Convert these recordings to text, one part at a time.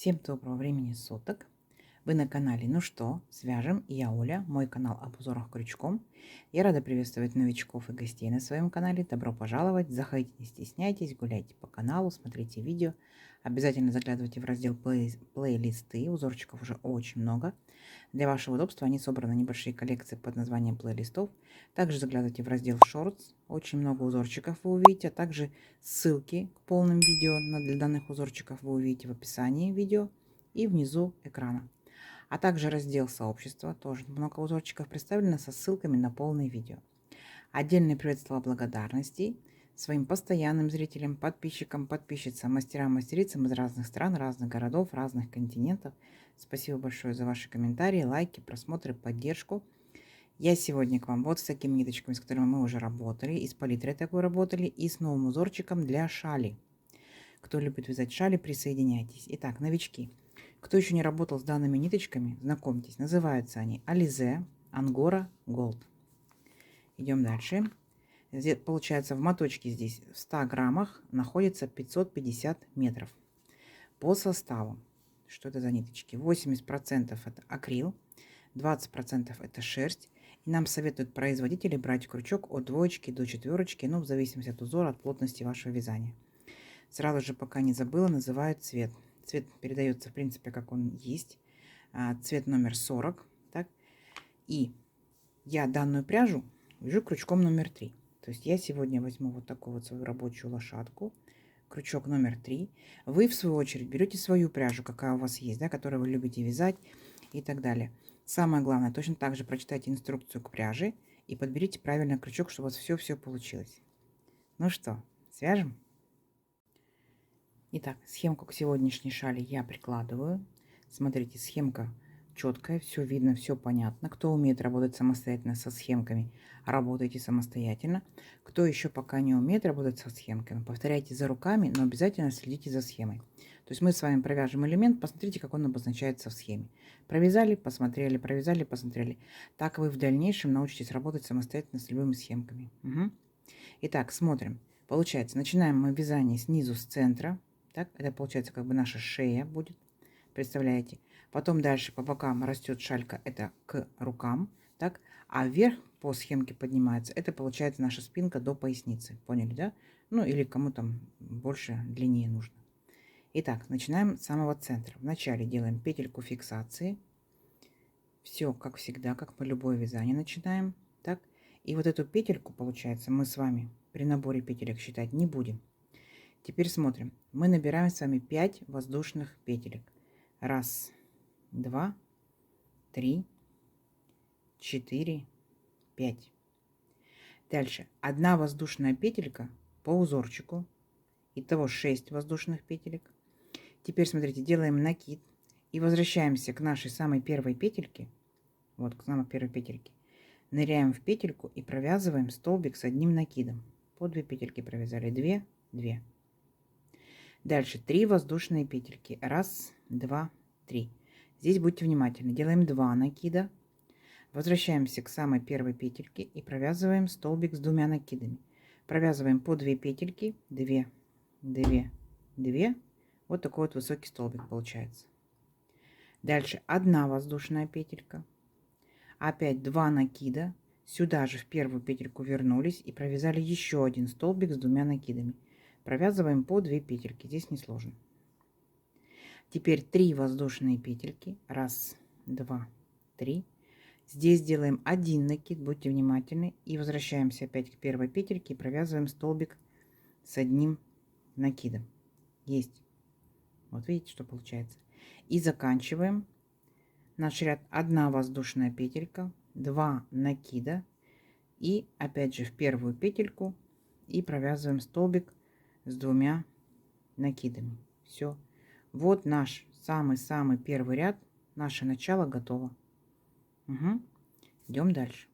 Всем доброго времени суток. Вы на канале «Ну что, свяжем?» И я Оля, мой канал об узорах крючком. Я рада приветствовать новичков и гостей на своем канале. Добро пожаловать, заходите, не стесняйтесь, гуляйте по каналу, смотрите видео. Обязательно заглядывайте в раздел плейлисты, узорчиков уже очень много. Для вашего удобства они собраны небольшие коллекции под названием плейлистов. Также заглядывайте в раздел Shorts, очень много узорчиков вы увидите, а также ссылки к полным видео для данных узорчиков вы увидите в описании видео и внизу экрана. А также раздел сообщества, тоже много узорчиков представлено со ссылками на полные видео. Отдельное привет, слова благодарности своим постоянным зрителям, подписчикам, подписчицам, мастерам, мастерицам из разных стран, разных городов, разных континентов. Спасибо большое за ваши комментарии, лайки, просмотры, поддержку. Я сегодня к вам вот с такими ниточками, с которыми мы уже работали, и с палитрой такой работали, и с новым узорчиком для шали. Кто любит вязать шали, присоединяйтесь. Итак, новички. Кто еще не работал с данными ниточками, знакомьтесь. Называются они Alize Angora Gold. Идем дальше. Здесь, получается, в моточке здесь в 100 граммах находится 550 метров. По составу, что это за ниточки? 80% это акрил, 20% это шерсть. И нам советуют производители брать крючок от 2 до 4, ну, в зависимости от узора, от плотности вашего вязания. Сразу же, пока не забыла, называют цвет. Цвет передается, в принципе, как он есть. Цвет номер 40. Так? И я данную пряжу вяжу крючком номер 3. То есть я сегодня возьму вот такую вот свою рабочую лошадку, крючок номер 3. Вы, в свою очередь, берете свою пряжу, какая у вас есть, да, которую вы любите вязать и так далее. Самое главное, точно так же прочитайте инструкцию к пряже и подберите правильный крючок, чтобы у вас все получилось. Ну что, свяжем? Итак, схемку к сегодняшней шали я прикладываю. Смотрите, схемка четкая, все видно, все понятно. Кто умеет работать самостоятельно со схемками, работайте самостоятельно. Кто еще пока не умеет работать со схемками, повторяйте за руками, но обязательно следите за схемой. То есть мы с вами провяжем элемент, посмотрите, как он обозначается в схеме. Провязали, посмотрели, провязали, посмотрели. Так вы в дальнейшем научитесь работать самостоятельно с любыми схемками. Угу. Итак, смотрим. Получается, начинаем мы вязание снизу с центра. Так, это получается как бы наша шея будет. Представляете? Потом дальше по бокам растет шалька, это к рукам. Так, а вверх по схемке поднимается. Это получается наша спинка до поясницы. Поняли, да? Ну или кому там больше, длиннее нужно. Итак, начинаем с самого центра. Вначале делаем петельку фиксации. Все как всегда, как по любое вязание начинаем. Так, и вот эту петельку, получается, мы с вами при наборе петелек считать не будем. Теперь смотрим. Мы набираем с вами 5 воздушных петелек. 1, 2, 3, 4, 5. Дальше. 1 воздушная петелька по узорчику. Итого 6 воздушных петелек. Теперь смотрите, делаем накид. И возвращаемся к нашей самой первой петельке. Вот, к самой первой петельке. Ныряем в петельку и провязываем столбик с одним накидом. По 2 петельки провязали. 2, 2. Дальше 3 воздушные петельки. 1, 2, 3. Здесь будьте внимательны. Делаем 2 накида. Возвращаемся к самой первой петельке и провязываем столбик с 2 накидами. Провязываем по 2 петельки. 2, 2, 2. Вот такой вот высокий столбик получается. Дальше 1 воздушная петелька. Опять 2 накида. Сюда же в первую петельку вернулись и провязали еще один столбик с 2 накидами. Провязываем по 2 петельки. Здесь несложно. Теперь 3 воздушные петельки. 1, 2, 3. Здесь делаем 1 накид. Будьте внимательны. И возвращаемся опять к первой петельке и провязываем столбик с одним накидом. Есть. Вот видите, что получается. И заканчиваем наш ряд. 1 воздушная петелька. 2 накида. И опять же в первую петельку. И провязываем столбик с 2 накидами. Все. Вот наш самый-самый первый ряд. Наше начало готово. Угу. Идем дальше.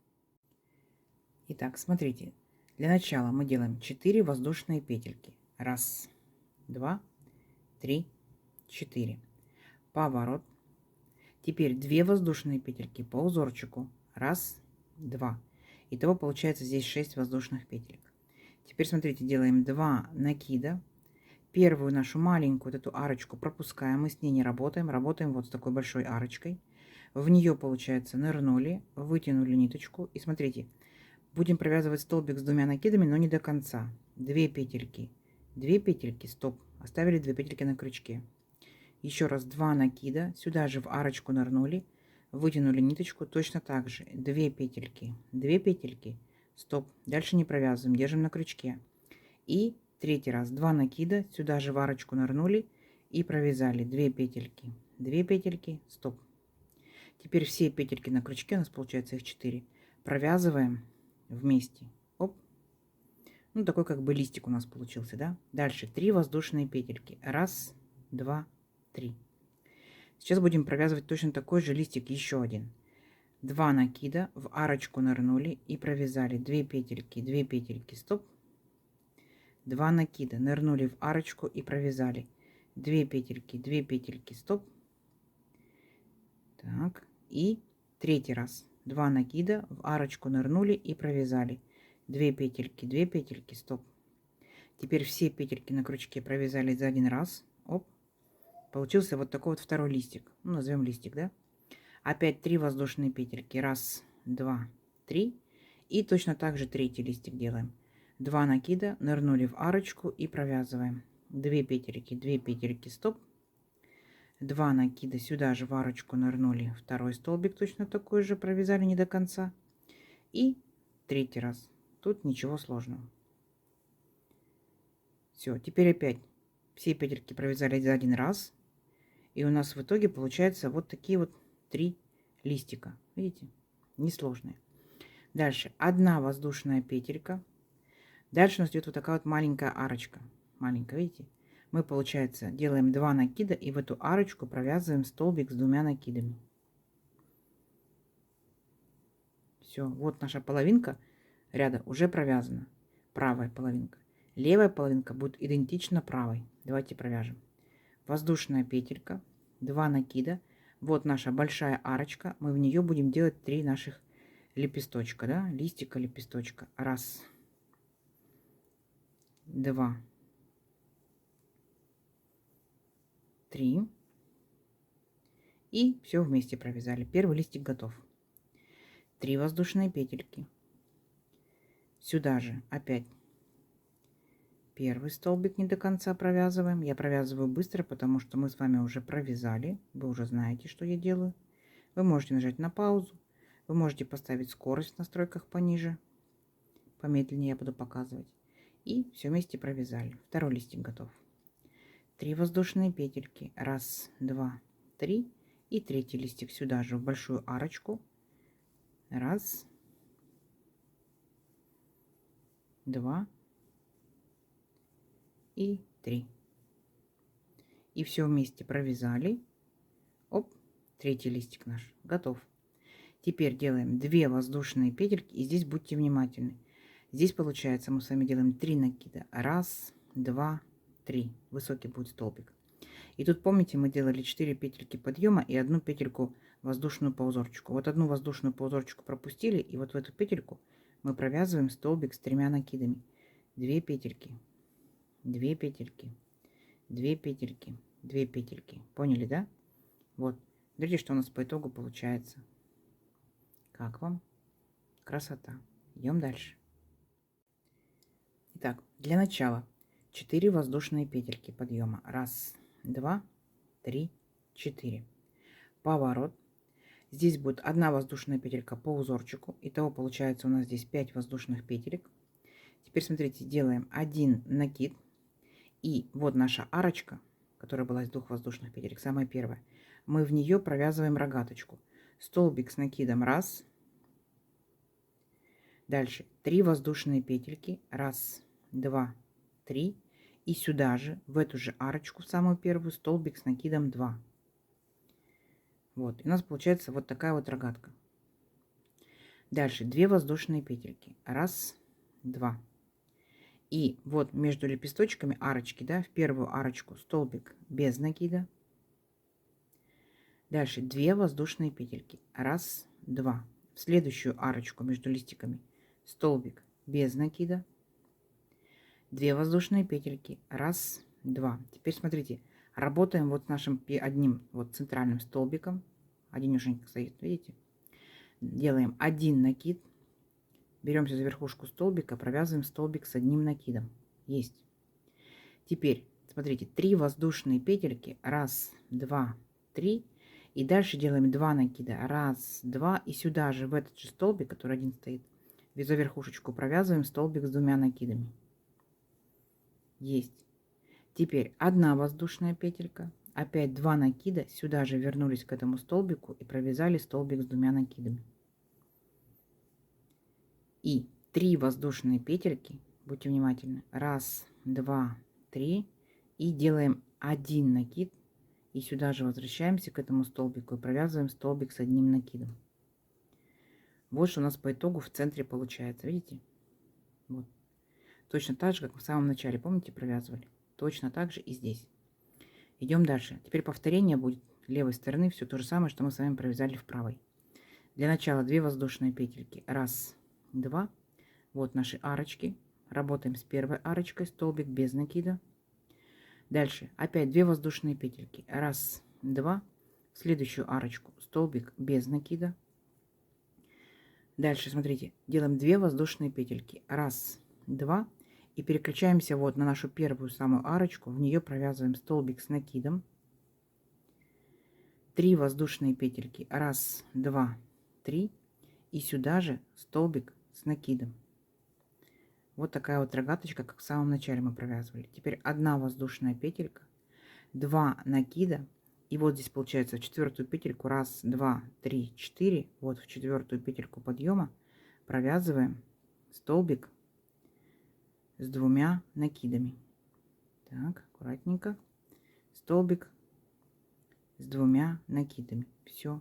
Итак, смотрите. Для начала мы делаем 4 воздушные петельки. 1, 2, 3, 4. Поворот. Теперь 2 воздушные петельки по узорчику. 1, 2. Итого получается здесь 6 воздушных петелек. Теперь смотрите, делаем 2 накида. Первую нашу маленькую вот эту арочку пропускаем, мы с ней не работаем, работаем вот с такой большой арочкой. В нее, получается, нырнули, вытянули ниточку. И смотрите, будем провязывать столбик с 2 накидами, но не до конца. 2 петельки, стоп, оставили 2 петельки на крючке. Еще раз 2 накида, сюда же в арочку нырнули, вытянули ниточку, точно так же 2 петельки, стоп, дальше не провязываем, держим на крючке. И третий раз 2 накида, сюда же в арочку нырнули и провязали 2 петельки, стоп. Теперь все петельки на крючке, у нас получается их 4, провязываем вместе. Оп. Ну, такой как бы листик у нас получился, да? Дальше 3 воздушные петельки. Раз, два, 3. Сейчас будем провязывать точно такой же листик, еще один. 2 накида, в арочку нырнули и провязали 2 петельки, стоп. 2 накида, нырнули в арочку и провязали 2 петельки, стоп. Так, и третий раз 2 накида, в арочку нырнули и провязали 2 петельки, стоп. Теперь все петельки на крючке провязали за один раз. Оп. Получился вот такой вот второй листик. Ну, назовем листик, да? Опять 3 воздушные петельки. Раз, два, 3. И точно так же третий листик делаем. 2 накида, нырнули в арочку и провязываем 2 петельки, стоп. 2 накида, сюда же в арочку нырнули, второй столбик точно такой же, провязали не до конца. И третий раз. Тут ничего сложного. Все, теперь опять все петельки провязали за один раз. И у нас в итоге получается вот такие вот 3 листика. Видите? Несложные. Дальше 1 воздушная петелька. Дальше у нас идет вот такая вот маленькая арочка. Маленькая, видите? Мы, получается, делаем 2 накида и в эту арочку провязываем столбик с 2 накидами. Все, вот наша половинка ряда уже провязана. Правая половинка. Левая половинка будет идентична правой. Давайте провяжем. Воздушная петелька, 2 накида. Вот наша большая арочка. Мы в нее будем делать 3 наших лепесточка, да? Листика, лепесточка. Раз, два, 3. И все вместе провязали. Первый листик готов. 3 воздушные петельки. Сюда же опять первый столбик не до конца провязываем. Я провязываю быстро, потому что мы с вами уже провязали. Вы уже знаете, что я делаю. Вы можете нажать на паузу. Вы можете поставить скорость в настройках пониже. Помедленнее я буду показывать. И все вместе провязали. Второй листик готов. 3 воздушные петельки. Раз, два, 3. И третий листик сюда же в большую арочку. Раз, два и 3. И все вместе провязали. Оп, третий листик наш готов. Теперь делаем 2 воздушные петельки. И здесь будьте внимательны. Здесь получается мы с вами делаем 3 накида. Раз, два, 3. Высокий будет столбик. И тут помните, мы делали 4 петельки подъема и 1 петельку воздушную по узорчику. Вот 1 воздушную по узорчику пропустили. И вот в эту петельку мы провязываем столбик с 3 накидами. 2 петельки, 2 петельки, 2 петельки, 2 петельки. Поняли, да? Вот. Смотрите, что у нас по итогу получается. Как вам? Красота. Идем дальше. Итак, для начала 4 воздушные петельки подъема. Раз, два, 3, 4. Поворот. Здесь будет 1 воздушная петелька по узорчику. Итого получается у нас здесь 5 воздушных петелек. Теперь смотрите, делаем 1 накид. И вот наша арочка, которая была из 2 воздушных петелек, самая первая. Мы в нее провязываем рогаточку. Столбик с накидом раз. Дальше 3 воздушные петельки. Раз, два, 3. И сюда же, в эту же арочку, в самую первую, столбик с накидом 2. Вот, и у нас получается вот такая вот рогатка. Дальше 2 воздушные петельки. Раз, два. И вот между лепесточками арочки, да, в первую арочку столбик без накида. Дальше 2 воздушные петельки. Раз, два. В следующую арочку между листиками столбик без накида. 2 воздушные петельки. Раз, 2. Теперь смотрите, работаем вот с нашим одним вот центральным столбиком. Одинешенька стоит, видите? Делаем один накид. Беремся за верхушку столбика, провязываем столбик с одним накидом. Есть. Теперь, смотрите, 3 воздушные петельки. 1, 2, 3. И дальше делаем 2 накида. 1, 2. И сюда же, в этот же столбик, который один стоит, за верхушечку провязываем столбик с 2 накидами. Есть. Теперь 1 воздушная петелька. Опять 2 накида. Сюда же вернулись к этому столбику и провязали столбик с 2 накидами. И 3 воздушные петельки. Будьте внимательны. 1, 2, 3. И делаем 1 накид. И сюда же возвращаемся к этому столбику и провязываем столбик с одним накидом. Вот что у нас по итогу в центре получается. Видите? Вот. Точно так же, как в самом начале. Помните, провязывали? Точно так же и здесь. Идем дальше. Теперь повторение будет левой стороны. Все то же самое, что мы с вами провязали в правой. Для начала 2 воздушные петельки. 1, 2. Вот наши арочки. Работаем с первой арочкой. Столбик без накида. Дальше опять 2 воздушные петельки. 1, 2. В следующую арочку столбик без накида. Дальше, смотрите, делаем 2 воздушные петельки. 1, 2. И переключаемся вот на нашу первую самую арочку. В нее провязываем столбик с накидом. 3 воздушные петельки. 1, 2, 3. И сюда же столбик с накидом. Вот такая вот рогаточка, как в самом начале мы провязывали. Теперь 1 воздушная петелька, 2 накида. И вот здесь получается в 4-ю петельку 1, 2, 3, 4. Вот в 4-ю петельку подъема провязываем столбик с 2 накидами. Так, аккуратненько. Столбик с 2 накидами. Все.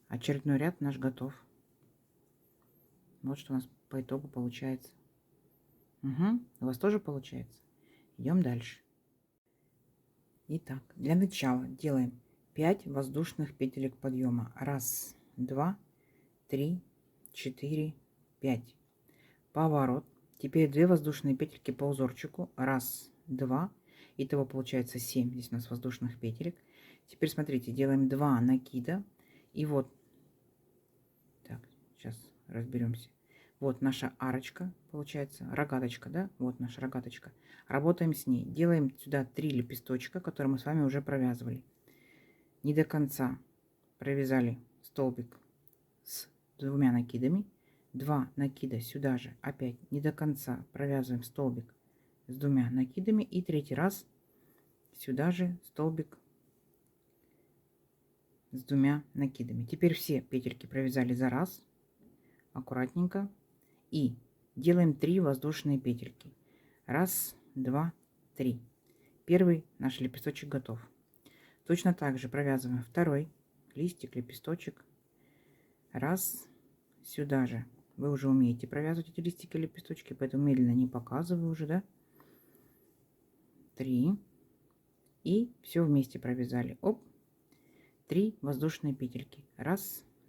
Очередной ряд наш готов. Вот что у нас по итогу получается. Угу. У вас тоже получается? Идем дальше. Итак, для начала делаем 5 воздушных петелек подъема. 1, 2, 3, 4, 5. Поворот. Теперь 2 воздушные петельки по узорчику. 1, 2. Итого получается 7. Здесь у нас воздушных петелек. Теперь смотрите, делаем 2 накида. И вот. Так, сейчас разберемся. Вот наша арочка, получается, рогаточка, да? Вот наша рогаточка. Работаем с ней. Делаем сюда 3 лепесточка, которые мы с вами уже провязывали. Не до конца провязали столбик с 2 накидами. 2 накида сюда же. Опять не до конца провязываем столбик с 2 накидами. И третий раз сюда же столбик с 2 накидами. Теперь все петельки провязали за раз. Аккуратненько. И делаем 3 воздушные петельки. 1, 2, 3. Первый наш лепесточек готов. Точно так же провязываем второй листик, лепесточек. 1, сюда же. Вы уже умеете провязывать эти листики, лепесточки, поэтому медленно не показываю уже, да? 3. И все вместе провязали. Оп. 3 воздушные петельки. 1,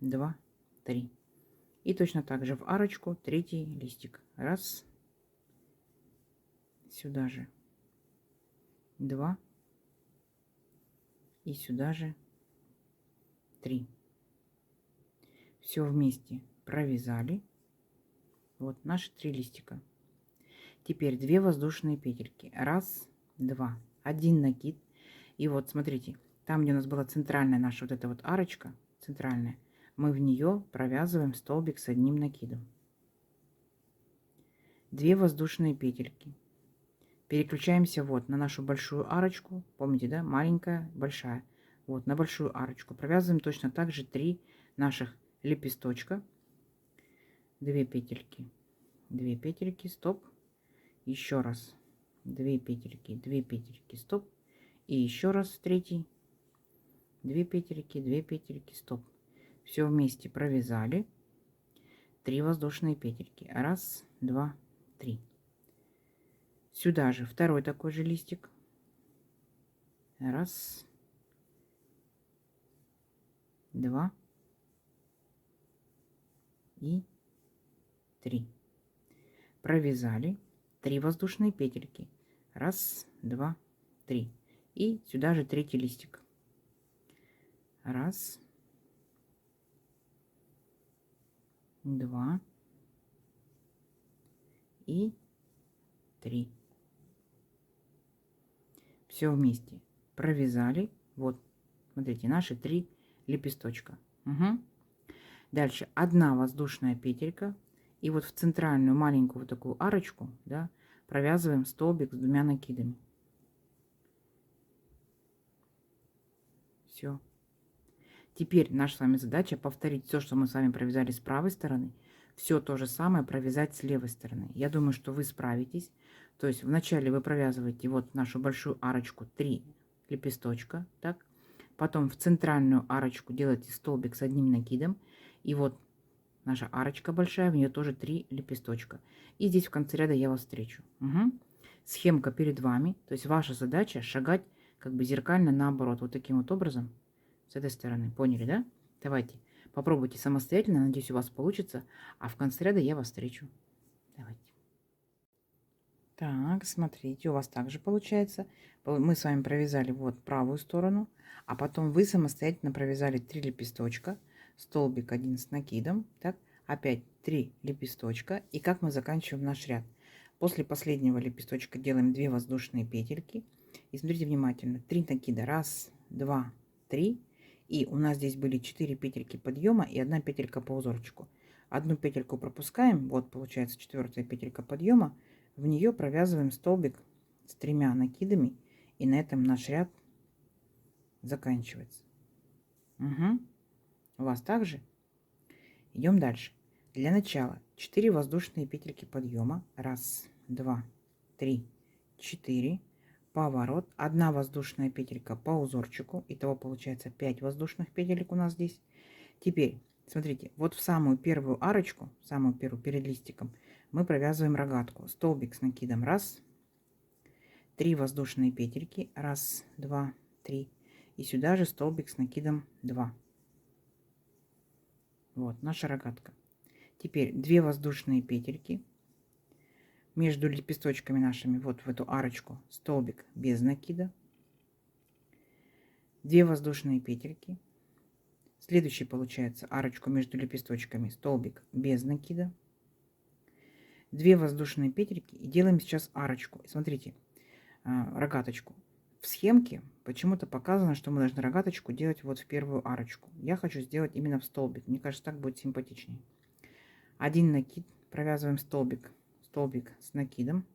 2, 3. И точно так же в арочку третий листик. 1, сюда же 2 и сюда же 3. Все вместе провязали. Вот наши 3 листика. Теперь 2 воздушные петельки. 1, 2, 1 накид. И вот смотрите, там, где у нас была центральная наша вот эта вот арочка, центральная, мы в нее провязываем столбик с одним накидом. 2 воздушные петельки. Переключаемся вот на нашу большую арочку. Помните, да? Маленькая, большая. Вот на большую арочку. Провязываем точно так же 3 наших лепесточка. 2 петельки. 2 петельки, стоп. Еще раз. 2 петельки, 2 петельки, стоп. И еще раз третий. 2 петельки, 2 петельки, стоп. Все вместе провязали. 3 воздушные петельки. 1, 2, 3. Сюда же второй такой же листик. 1, 2 и 3. Провязали 3 воздушные петельки. Раз, два, три. И сюда же третий листик. Раз, два и три. Все вместе провязали. Вот, смотрите, наши 3 лепесточка. Угу. Дальше 1 воздушная петелька. И вот в центральную маленькую вот такую арочку, да, провязываем столбик с 2 накидами. Все. Теперь наша с вами задача повторить все, что мы с вами провязали с правой стороны. Все то же самое провязать с левой стороны. Я думаю, что вы справитесь. То есть вначале вы провязываете вот нашу большую арочку 3 лепесточка, так. Потом в центральную арочку делаете столбик с 1 накидом. И вот наша арочка большая, в нее тоже 3 лепесточка. И здесь в конце ряда я вас встречу. Угу. Схемка перед вами. То есть ваша задача шагать как бы зеркально наоборот. Вот таким вот образом. С этой стороны. Поняли, да? Давайте. Попробуйте самостоятельно. Надеюсь, у вас получится. А в конце ряда я вас встречу. Давайте. Так, смотрите, у вас также получается. Мы с вами провязали вот правую сторону, а потом вы самостоятельно провязали 3 лепесточка, столбик 1 с накидом, так, опять 3 лепесточка. И как мы заканчиваем наш ряд? После последнего лепесточка делаем 2 воздушные петельки. И смотрите внимательно, 3 накида, раз, два, три. И у нас здесь были 4 петельки подъема и 1 петелька по узорчику. Одну петельку пропускаем, вот получается 4-я петелька подъема. В нее провязываем столбик с 3 накидами, и на этом наш ряд заканчивается. Угу. У вас также? Идем дальше. Для начала 4 воздушные петельки подъема. Раз, два, три, 4. Поворот. 1 воздушная петелька по узорчику. Итого получается 5 воздушных петелек у нас здесь. Теперь, смотрите, вот в самую первую арочку, самую первую перед листиком, мы провязываем рогатку. Столбик с накидом. Раз. 3 воздушные петельки. Раз, два, три. И сюда же столбик с накидом 2. Вот наша рогатка. Теперь 2 воздушные петельки. Между лепесточками нашими вот в эту арочку столбик без накида. 2 воздушные петельки. Следующий получается арочку между лепесточками столбик без накида. 2 воздушные петельки и делаем сейчас арочку. Смотрите, рогаточку. В схемке почему-то показано, что мы должны рогаточку делать вот в первую арочку. Я хочу сделать именно в столбик. Мне кажется, так будет симпатичнее. 1 накид, провязываем столбик, столбик с накидом.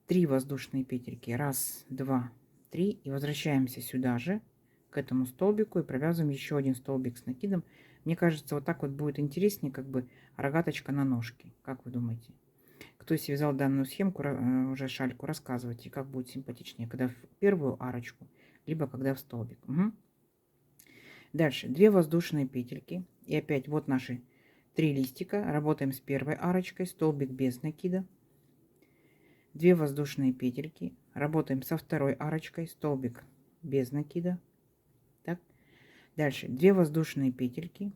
3 воздушные петельки. Раз, два, три. И возвращаемся сюда же, к этому столбику, и провязываем еще 1 столбик с накидом. Мне кажется, вот так вот будет интереснее, как бы рогаточка на ножке. Как вы думаете? Кто связал данную схемку, уже шальку, рассказывайте, как будет симпатичнее, когда в первую арочку, либо когда в столбик. Угу. Дальше 2 воздушные петельки. И опять вот наши 3 листика. Работаем с первой арочкой, столбик без накида. 2 воздушные петельки. Работаем со второй арочкой, столбик без накида. Так. Дальше 2 воздушные петельки.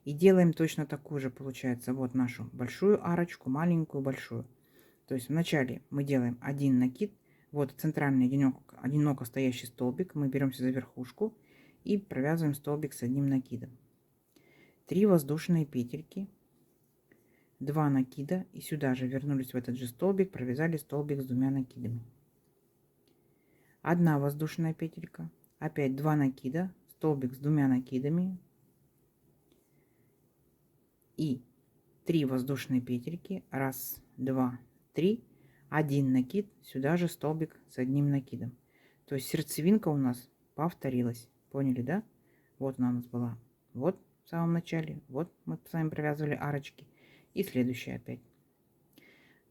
И делаем точно такую же, получается, вот нашу большую арочку, маленькую, большую. То есть вначале мы делаем 1 накид. Вот центральный одиноко стоящий столбик. Мы беремся за верхушку и провязываем столбик с 1 накидом. 3 воздушные петельки. 2 накида. И сюда же вернулись в этот же столбик, провязали столбик с 2 накидами. 1 воздушная петелька. Опять 2 накида. Столбик с 2 накидами. И 3 воздушные петельки. Раз, два, три. 1 накид. Сюда же столбик с 1 накидом. То есть сердцевинка у нас повторилась. Поняли, да? Вот она у нас была. Вот в самом начале. Вот мы с вами провязывали арочки. И следующая опять.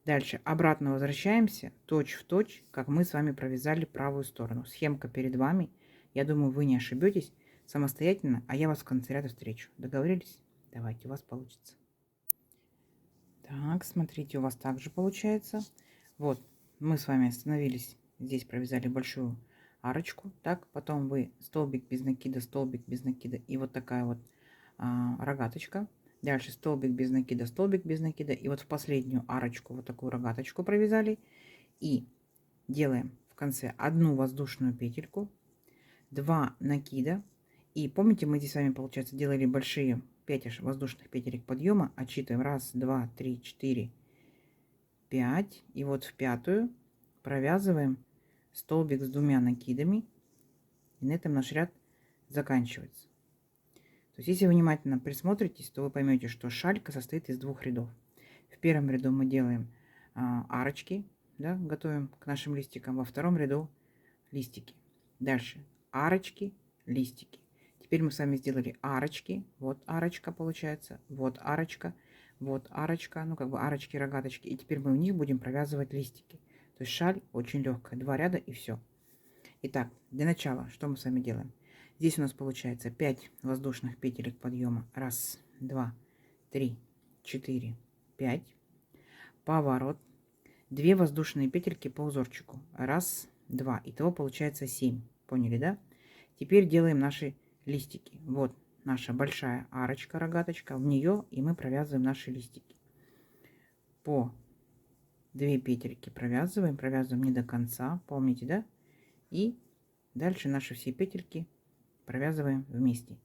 Дальше обратно возвращаемся точь в точь, как мы с вами провязали правую сторону. Схемка перед вами. Я думаю, вы не ошибетесь самостоятельно, а я вас в конце ряда встречу. Договорились? Давайте, у вас получится. Так, смотрите, у вас также получается. Вот, мы с вами остановились. Здесь провязали большую арочку. Так, потом вы столбик без накида. И вот такая вот рогаточка. Дальше столбик без накида. И вот в последнюю арочку вот такую рогаточку провязали. И делаем в конце одну воздушную петельку, 2 накида. И помните, мы здесь с вами, получается, делали большие 5 воздушных петелек подъема. Отсчитываем 1, 2, 3, 4, 5. И вот в пятую провязываем столбик с 2 накидами. И на этом наш ряд заканчивается. То есть, если вы внимательно присмотритесь, то вы поймете, что шалька состоит из 2 рядов. В первом ряду мы делаем арочки, да, готовим к нашим листикам. Во втором ряду листики. Дальше арочки, листики. Теперь мы с вами сделали арочки. Вот арочка получается. Вот арочка. Вот арочка. Ну, как бы арочки, рогаточки. И теперь мы в них будем провязывать листики. То есть шаль очень легкая. 2 ряда и все. Итак, для начала, что мы с вами делаем? Здесь у нас получается 5 воздушных петелек подъема. 1, 2, 3, 4, 5. Поворот. 2 воздушные петельки по узорчику. 1, 2. Итого получается 7. Поняли, да? Теперь делаем наши листики. Вот наша большая арочка, рогаточка. В нее и мы провязываем наши листики. По 2 петельки провязываем. Провязываем не до конца. Помните, да? И дальше наши все петельки провязываем вместе.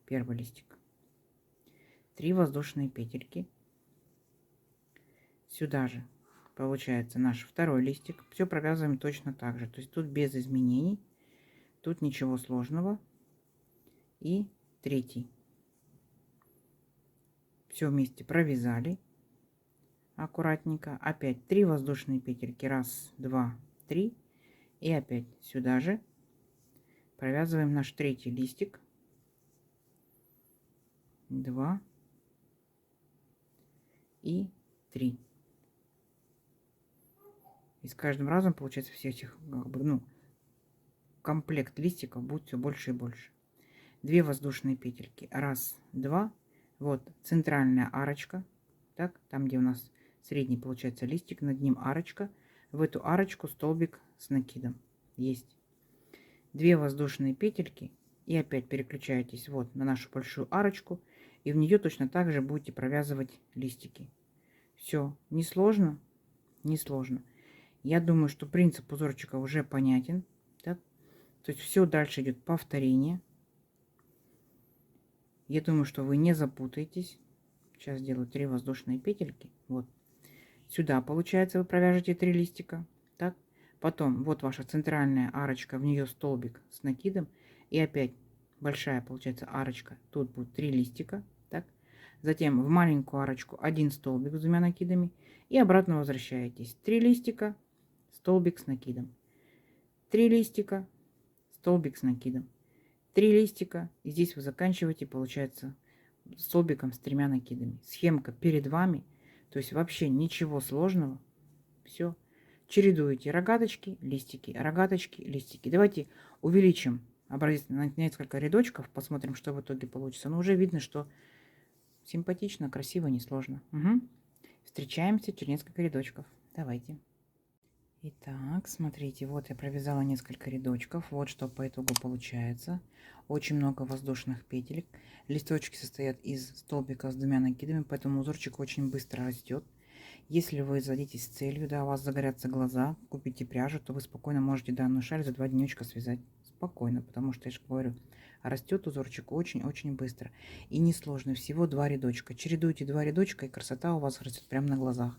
Первый листик. 3 воздушные петельки. Сюда же получается наш второй листик. Все провязываем точно так же. То есть тут без изменений. Тут ничего сложного. И третий. Все вместе провязали. Аккуратненько. Опять 3 воздушные петельки. 1, 2, 3. И опять сюда же провязываем наш третий листик. 2 и 3. И с каждым разом получается всех этих, как бы, ну, комплект листиков будет все больше и больше. 2 воздушные петельки. 1, 2. Вот центральная арочка. Так, там, где у нас средний получается листик, над ним арочка. В эту арочку столбик с накидом. Есть. 2 воздушные петельки. И опять переключаетесь вот на нашу большую арочку. И в нее точно так же будете провязывать листики. Все. Несложно? Несложно. Я думаю, что принцип узорчика уже понятен. Так? То есть все дальше идет повторение. Я думаю, что вы не запутаетесь. Сейчас сделаю 3 воздушные петельки. Вот. Сюда, получается, вы провяжете 3 листика. Так. Потом вот ваша центральная арочка, в нее столбик с накидом. И опять большая, получается, арочка. Тут будет 3 листика. Так. Затем в маленькую арочку 1 столбик с 2 накидами. И обратно возвращаетесь. 3 листика, столбик с накидом. 3 листика, столбик с накидом. 3 листика. И здесь вы заканчиваете, получается, столбиком с 3 накидами. Схемка перед вами. То есть вообще ничего сложного. Все. Чередуете рогаточки, листики, рогаточки, листики. Давайте увеличим образец на несколько рядочков. Посмотрим, что в итоге получится. Но уже видно, что симпатично, красиво, несложно. Угу. Встречаемся через несколько рядочков. Давайте. Итак, смотрите, вот я провязала несколько рядочков. Вот что по итогу получается. Очень много воздушных петелек. Листочки состоят из столбиков с 2 накидами, поэтому узорчик очень быстро растет. Если вы зададитесь целью, да, у вас загорятся глаза, купите пряжу, то вы спокойно можете данную шаль за 2 денечка связать. Спокойно, потому что, я же говорю, растет узорчик очень-очень быстро. И несложно, всего 2 рядочка. Чередуйте 2 рядочка, и красота у вас растет прямо на глазах.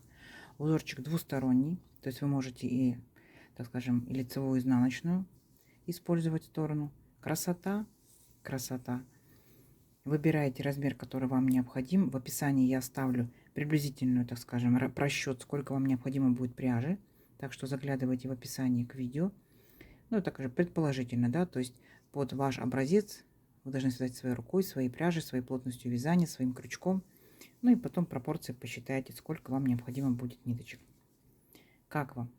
Узорчик двусторонний, то есть вы можете и, так скажем, и лицевую, и изнаночную использовать сторону. Красота, красота. Выбираете размер, который вам необходим. В описании я оставлю приблизительную, так скажем, просчет, сколько вам необходимо будет пряжи. Так что заглядывайте в описание к видео. Ну, также предположительно, да, то есть под ваш образец вы должны связать своей рукой, своей пряжей, своей плотностью вязания, своим крючком. Ну и потом пропорции посчитайте, сколько вам необходимо будет ниточек. Как вам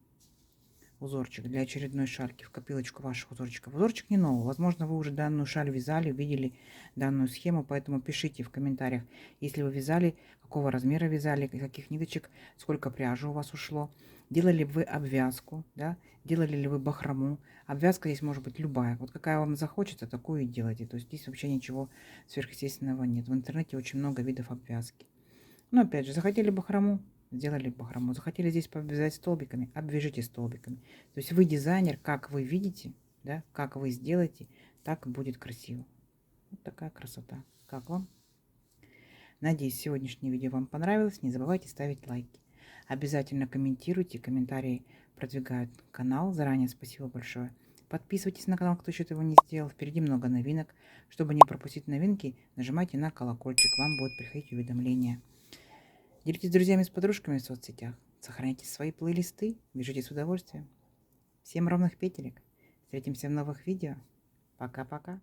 узорчик для очередной шальки в копилочку ваших узорчиков? Узорчик не новый. Возможно, вы уже данную шаль вязали, видели данную схему, поэтому пишите в комментариях, если вы вязали, какого размера вязали, каких ниточек, сколько пряжи у вас ушло. Делали ли вы обвязку, да? Делали ли вы бахрому? Обвязка здесь может быть любая. Вот какая вам захочется, такую и делайте. То есть здесь вообще ничего сверхъестественного нет. В интернете очень много видов обвязки. Но опять же, захотели бахрому, сделали бахрому. Захотели здесь повязать столбиками, обвяжите столбиками. То есть вы дизайнер, как вы видите, да, как вы сделаете, так будет красиво. Вот такая красота. Как вам? Надеюсь, сегодняшнее видео вам понравилось. Не забывайте ставить лайки. Обязательно комментируйте. Комментарии продвигают канал. Заранее спасибо большое. Подписывайтесь на канал, кто еще этого не сделал. Впереди много новинок. Чтобы не пропустить новинки, нажимайте на колокольчик. Вам будут приходить уведомления. Делитесь с друзьями, с подружками в соцсетях. Сохраняйте свои плейлисты. Вяжите с удовольствием. Всем ровных петелек. Встретимся в новых видео. Пока-пока.